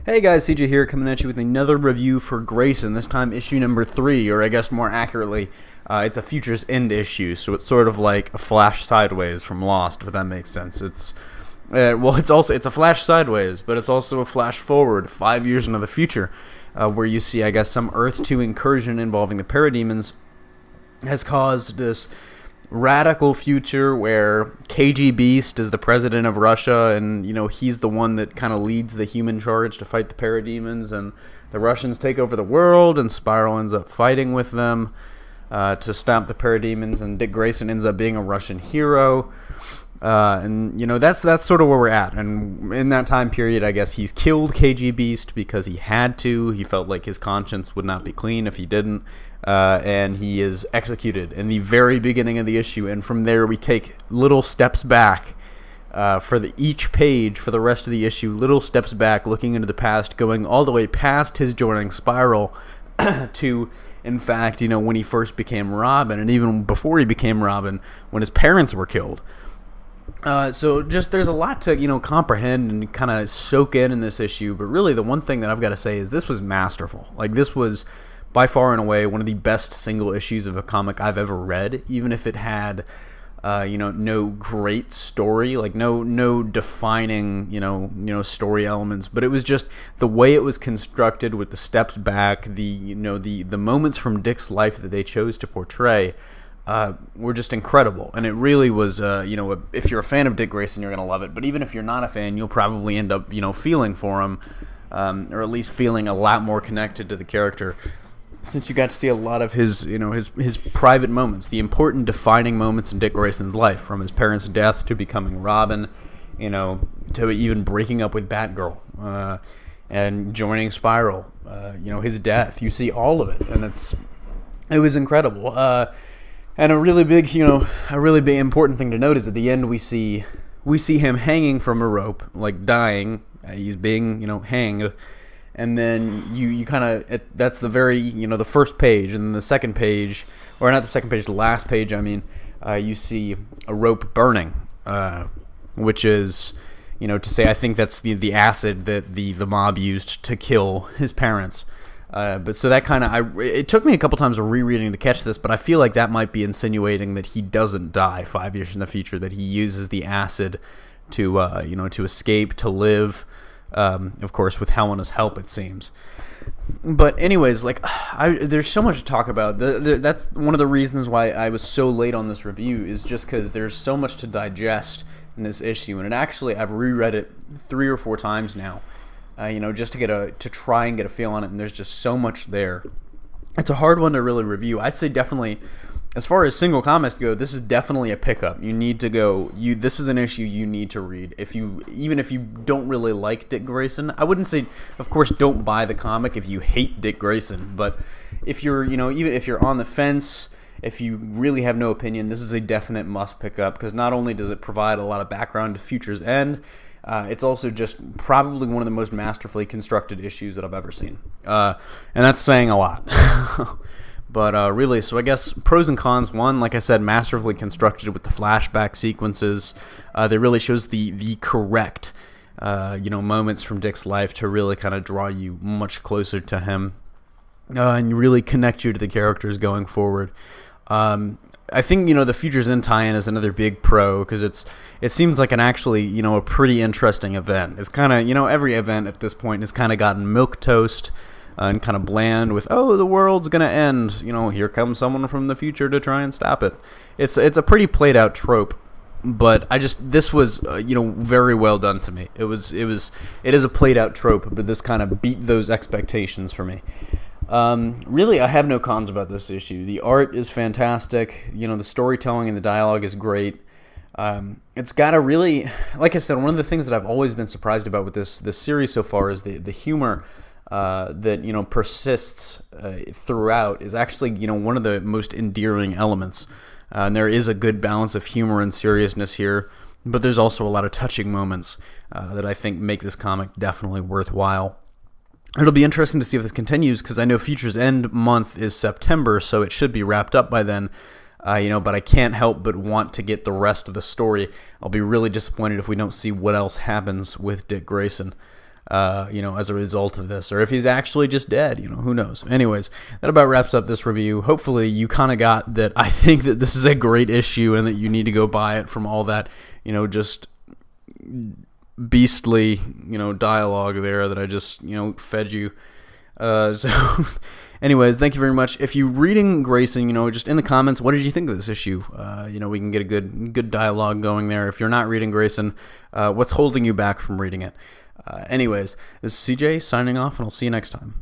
Hey guys, CJ here, coming at you with another review for Grayson, this time issue number 3, or I guess more accurately, it's a Future's End issue, so it's sort of like a flash sideways from Lost, if that makes sense. It's a flash sideways, but it's also a flash forward 5 years into the future, where you see, I guess, some Earth 2 incursion involving the parademons has caused this radical future where KG Beast is the president of Russia, and he's the one that kind of leads the human charge to fight the parademons, and the Russians take over the world, and Spiral ends up fighting with them to stop the parademons, and Dick Grayson ends up being a Russian hero. And that's sort of where we're at. And in that time period, I guess he's killed KG Beast because he had to. He felt like his conscience would not be clean if he didn't. And he is executed in the very beginning of the issue. And from there, we take little steps back for each page for the rest of the issue. Little steps back, looking into the past, going all the way past his joining Spiral to, in fact, when he first became Robin, and even before he became Robin, when his parents were killed. So just there's a lot to comprehend and kind of soak in this issue. But really, the one thing that I've got to say is this was masterful. Like, this was by far and away one of the best single issues of a comic I've ever read, even if it had no great story, like no defining story elements, but it was just the way it was constructed with the steps back, the moments from Dick's life that they chose to portray were just incredible. And it really was if you're a fan of Dick Grayson, you're gonna love it, but even if you're not a fan, you'll probably end up feeling for him, or at least feeling a lot more connected to the character, since you got to see a lot of his his private moments, the important defining moments in Dick Grayson's life, from his parents' death to becoming Robin, to even breaking up with Batgirl, and joining Spiral, his death. You see all of it, and it was incredible. And a really big important thing to note is at the end we see him hanging from a rope, like dying. He's being hanged. And then you kind of, that's the very, the first page, and then the second page, or not the second page, the last page, you see a rope burning, which is, to say, I think that's the acid that the mob used to kill his parents. But so that kind of, it took me a couple times of rereading to catch this, but I feel like that might be insinuating that he doesn't die 5 years in the future, that he uses the acid to, to escape, to live. Of course, with Helena's help, it seems. But anyways, there's so much to talk about. That's one of the reasons why I was so late on this review, is just because there's so much to digest in this issue. And I've reread it 3 or 4 times now, just to try and get a feel on it. And there's just so much there. It's a hard one to really review. I'd say definitely, as far as single comics go, this is definitely a pickup. You need to go. This is an issue you need to read. Even if you don't really like Dick Grayson, I wouldn't say, of course, don't buy the comic if you hate Dick Grayson. But if you're, even if you're on the fence, if you really have no opinion, this is a definite must pick up, because not only does it provide a lot of background to Future's End, it's also just probably one of the most masterfully constructed issues that I've ever seen, and that's saying a lot. But really, so I guess pros and cons. One, like I said, masterfully constructed with the flashback sequences. That really shows the correct, moments from Dick's life to really kind of draw you much closer to him, and really connect you to the characters going forward. I think the Future's End tie-in is another big pro, because it seems like a pretty interesting event. It's kind of every event at this point has kind of gotten milquetoast. And kind of bland with, oh, the world's gonna end, here comes someone from the future to try and stop it. It's a pretty played out trope, but this was very well done to me. It is a played out trope, but this kind of beat those expectations for me. Really, I have no cons about this issue. The art is fantastic. The storytelling and the dialogue is great. It's got a really, like I said, one of the things that I've always been surprised about with this series so far is the humor that persists throughout is actually one of the most endearing elements, and there is a good balance of humor and seriousness here, but there's also a lot of touching moments that I think make this comic definitely worthwhile. It'll be interesting to see if this continues, because I know Future's End month is September, so it should be wrapped up by then. But I can't help but want to get the rest of the story. I'll be really disappointed if we don't see what else happens with Dick Grayson. as a result of this, or if he's actually just dead, who knows. Anyways, that about wraps up this review. Hopefully you kind of got that I think that this is a great issue and that you need to go buy it from all that, just beastly, dialogue there that I just, fed you. So anyways, thank you very much. If you're reading Grayson, just in the comments, what did you think of this issue? We can get a good dialogue going there. If you're not reading Grayson, what's holding you back from reading it? Anyways, this is CJ signing off, and I'll see you next time.